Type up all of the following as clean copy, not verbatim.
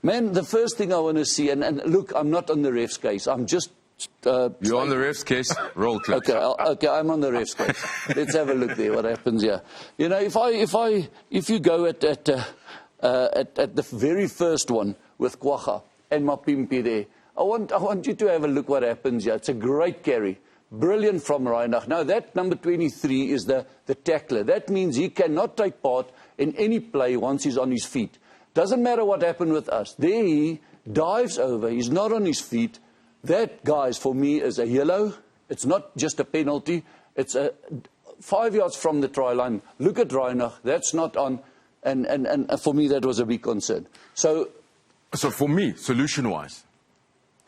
Man, the first thing I want to see, and look, I'm not on the ref's case. I'm just... You're on the ref's case? Roll clips. Okay, I'm on the ref's case. Let's have a look there, what happens here. You know, if you go at the very first one with Kwagga and Mapimpi there, I want you to have a look what happens here. It's a great carry. Brilliant from Reinach. Now, that number 23 is the tackler. That means he cannot take part in any play once he's on his feet. Doesn't matter what happened with us. There he dives over. He's not on his feet. That, guys, for me is a yellow. It's not just a penalty. It's 5 yards from the try line. Look at Reinach. That's not on. And for me, that was a big concern. So for me, solution-wise,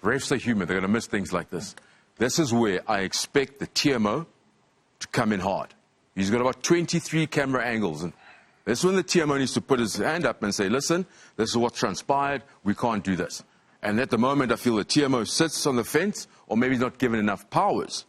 refs are human. They're going to miss things like this. This is where I expect the TMO to come in hard. He's got about 23 camera angles. And that's when the TMO needs to put his hand up and say, listen, this is what transpired. We can't do this. And at the moment, I feel the TMO sits on the fence or maybe not given enough powers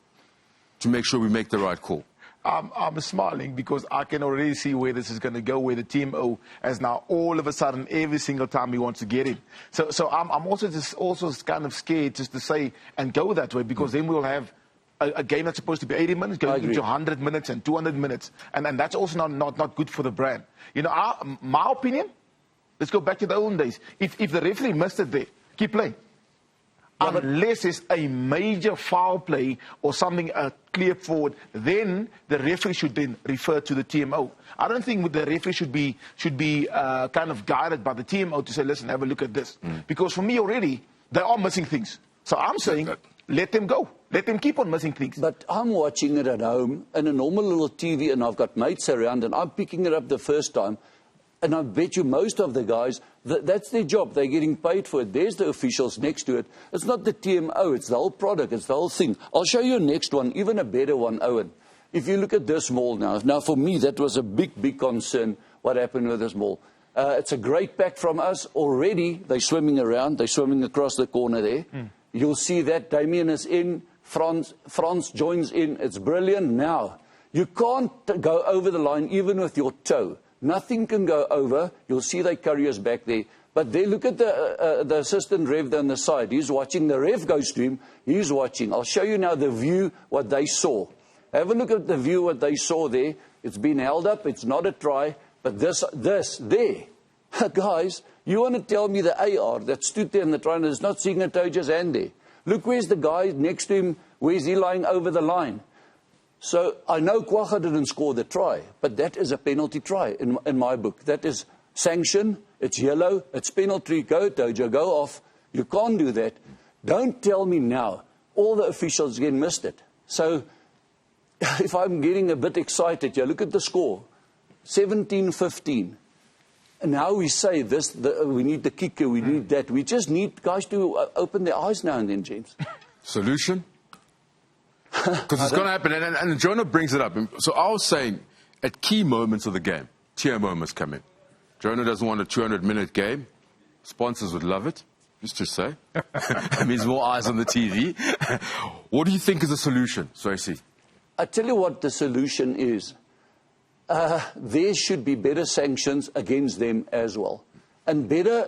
to make sure we make the right call. I'm smiling because I can already see where this is going to go, where the TMO has now all of a sudden, every single time he wants to get in. So I'm also kind of scared just to say and go that way, because then we'll have a game that's supposed to be 80 minutes going into 100 minutes and 200 minutes. And that's also not good for the brand. You know, my opinion, let's go back to the old days. If the referee missed it there, keep playing. Unless it's a major foul play or something clear forward, then the referee should then refer to the TMO. I don't think the referee should be kind of guided by the TMO to say, listen, have a look at this. Because for me already, they are missing things. So I'm saying, let them go. Let them keep on missing things. But I'm watching it at home in a normal little TV, and I've got mates around, and I'm picking it up the first time. And I bet you most of the guys, that's their job. They're getting paid for it. There's the officials next to it. It's not the TMO. It's the whole product. It's the whole thing. I'll show you a next one, even a better one, Owen. If you look at this maul now. Now, for me, that was a big concern, what happened with this maul. It's a great pack from us. Already, they're swimming around. They're swimming across the corner there. You'll see that Damien is in. Franz joins in. It's brilliant. Now, you can't go over the line even with your toe. Nothing can go over. You'll see they carry us back there. But there, look at the assistant ref there on the side. He's watching. The ref goes to him. He's watching. I'll show you now the view, what they saw. Have a look at the view, what they saw there. It's been held up. It's not a try. But this there. Guys, you want to tell me the AR that stood there in the try and is not seeing a toe just hand there? Look, where's the guy next to him? Where's he lying over the line? So I know Kwagga didn't score the try, but that is a penalty try in my book. That is sanction. It's yellow. It's penalty. Go, Tojo, go off. You can't do that. Don't tell me now. All the officials again missed it. So if I'm getting a bit excited, look at the score. 17-15. And now we say this, we need the kicker, we need that. We just need guys to open their eyes now and then, James. Solution? Because it's going to happen, and Jono brings it up. So I was saying, at key moments of the game, TMO must come in. Jono doesn't want a 200-minute game. Sponsors would love it, just to say. It means more eyes on the TV. What do you think is the solution, Swysy? I tell you what the solution is. There should be better sanctions against them as well. And better,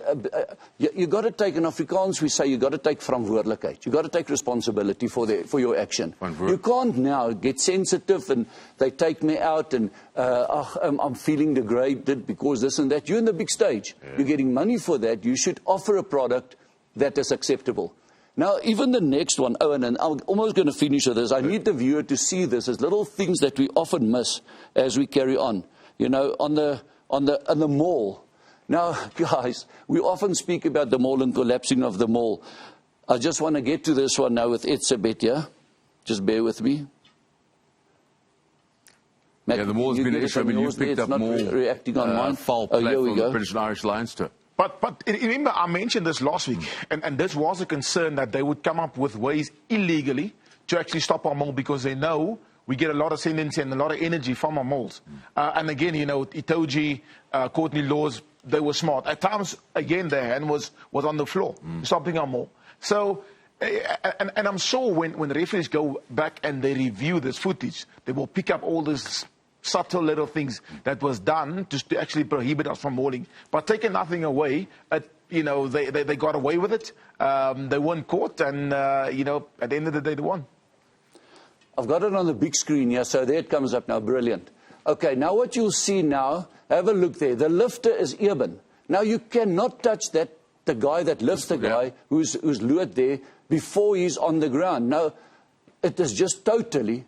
you got to take, in Afrikaans we say, you got to take verantwoordelikheid. You got to take responsibility for your action. You can't now get sensitive and they take me out and I'm feeling degraded because this and that. You're in the big stage. Yeah. You're getting money for that. You should offer a product that is acceptable. Now, even the next one, Owen, and I'm almost going to finish with this. I need the viewer to see this as little things that we often miss as we carry on. You know, on the mall. Now, guys, we often speak about the mall and collapsing of the mall. I just want to get to this one now with Etzebeth, yeah? Just bear with me. Matt, the mall's been an issue. I mean, you picked up more reacting on mine. Foul play from the British and Irish Lions to it. But remember, I mentioned this last week, and this was a concern that they would come up with ways illegally to actually stop our mall because they know we get a lot of sentence and a lot of energy from our malls. And again, you know, Itoji, Courtney Laws, they were smart. At times, again, their hand was on the floor, stopping our mall. So, and I'm sure when the referees go back and they review this footage, they will pick up all these subtle little things that was done to actually prohibit us from mauling. But taking nothing away, they got away with it. They weren't caught, and, at the end of the day, they won. I've got it on the big screen here, so there it comes up now. Brilliant. Okay, now what you'll see now, have a look there. The lifter is Eben. Now you cannot touch the guy that lifts the guy who's lured there before he's on the ground. Now, it is just totally...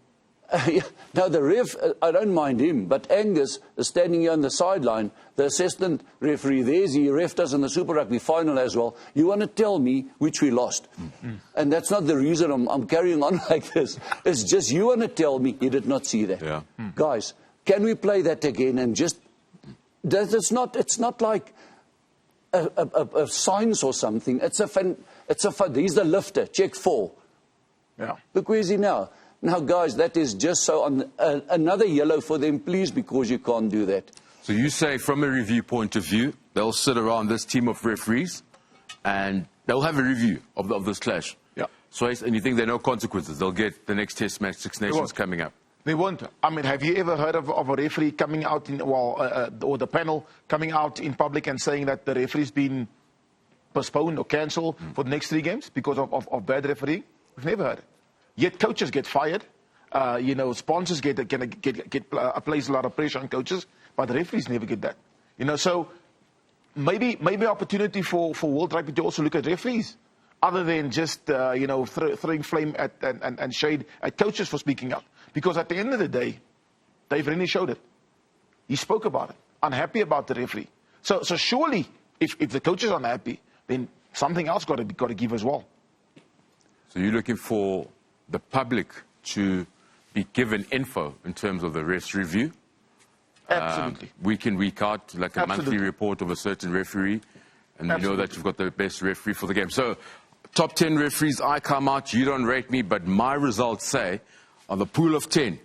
Now, the ref, I don't mind him, but Angus is standing here on the sideline. The assistant referee, there's he refed us in the Super Rugby final as well. You want to tell me which we lost? And that's not the reason I'm carrying on like this. It's just you want to tell me you did not see that. Yeah. Guys, can we play that again and just... It's not like a science or something. He's the lifter. Check 4. Yeah. Look, where is he now? Now, guys, that is just so another yellow for them, please, because you can't do that. So you say, from a review point of view, they'll sit around this team of referees and they'll have a review of this clash. Yeah. Swys, and you think there are no consequences? They'll get the next Test match, Six Nations coming up. They won't. I mean, have you ever heard of a referee coming out or the panel coming out in public and saying that the referee's been postponed or cancelled for the next 3 games because of bad refereeing? We've never heard it. Yet coaches get fired. Sponsors place a lot of pressure on coaches, but the referees never get that. So maybe opportunity for World Rugby to also look at referees, other than just throwing flame at and shade at coaches for speaking up. Because at the end of the day, Dave Rennie showed it. He spoke about it, unhappy about the referee. So surely, if the coaches are unhappy, then something else got to give as well. So you're looking for the public to be given info in terms of the ref's review? Absolutely. Week in, week out, like a monthly report of a certain referee, and you know that you've got the best referee for the game. So, top 10 referees, I come out, you don't rate me, but my results say, on the pool of 10,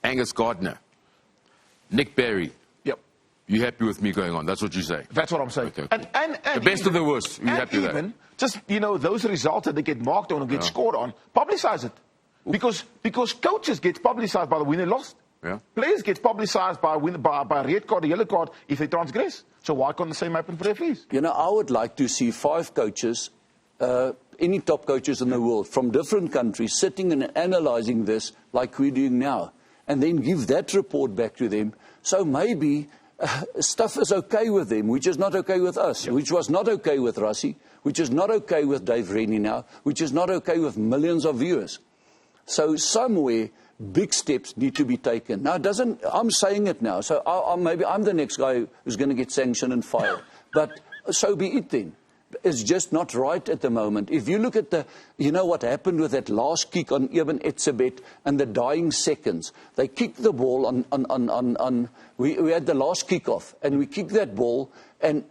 Angus Gardner, Nick Berry. Yep. You happy with me going on? That's what you say? That's what I'm saying. Okay. And the best of the worst, you happy with that? Just, those results that they get marked on or get scored on, publicize it. Because coaches get publicized by the winner lost. Yeah. Players get publicized by a red card, a yellow card, if they transgress. So why can't the same happen for referees? I would like to see 5 coaches, any top coaches in the world, from different countries, sitting and analyzing this like we're doing now, and then give that report back to them. So maybe stuff is okay with them, which is not okay with us, which was not okay with Rassie, which is not okay with Dave Rennie now, which is not okay with millions of viewers. So somewhere, big steps need to be taken. Now, I'm saying it now, so maybe I'm the next guy who's going to get sanctioned and fired. But so be it then. It's just not right at the moment. If you look at what happened with that last kick on Eben Etzebeth and the dying seconds. They kicked the ball we had the last kick-off, and we kicked that ball, and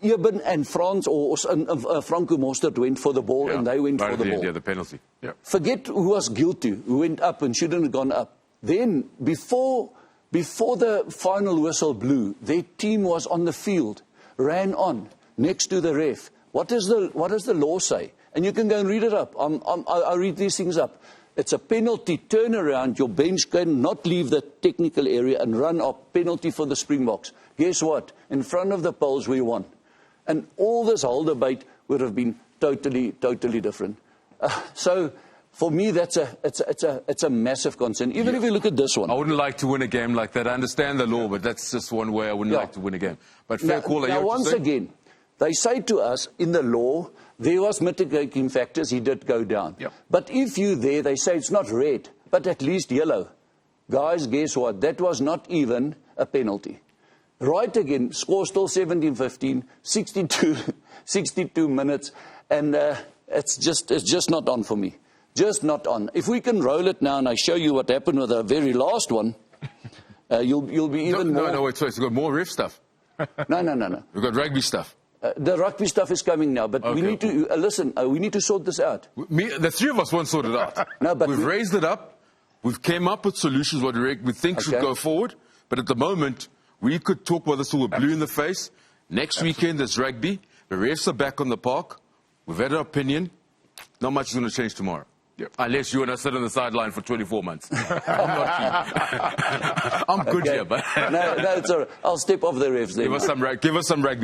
Eben and Franco Mostert went for the ball, and they went for the ball. Yeah, the penalty. Yeah. Forget who was guilty, who went up and shouldn't have gone up. Then, before the final whistle blew, their team was on the field, ran on, next to the ref. What does the law say? And you can go and read it up. I read these things up. It's a penalty, turn around, your bench cannot leave the technical area and run up, penalty for the Springboks. Guess what? In front of the polls, we won. And all this whole debate would have been totally different. So, for me, it's a massive concern. Even if you look at this one. I wouldn't like to win a game like that. I understand the law, but that's just one way I wouldn't like to win a game. But fair call. Now, once again, they say to us, in the law, there was mitigating factors, he did go down. Yep. But if you there, they say it's not red, but at least yellow. Guys, guess what? That was not even a penalty. Right again, score still 17-15, 62 minutes, and it's just not on for me. Just not on. If we can roll it now and I show you what happened with the very last one, you'll be even more... No, wait, we've got more ref stuff. No. We've got rugby stuff. The rugby stuff is coming now, but we need to, listen, we need to sort this out. The 3 of us won't sort it out. No, but we've raised it up. We've came up with solutions, what we think should go forward. But at the moment, we could talk about this till we're blue in the face. Next weekend, there's rugby. The refs are back on the park. We've had our opinion. Not much is going to change tomorrow. Yep. Unless you and I sit on the sideline for 24 months. I'm not keen. I'm good here, but... no, it's all right. I'll step off the refs then. Give us some rugby.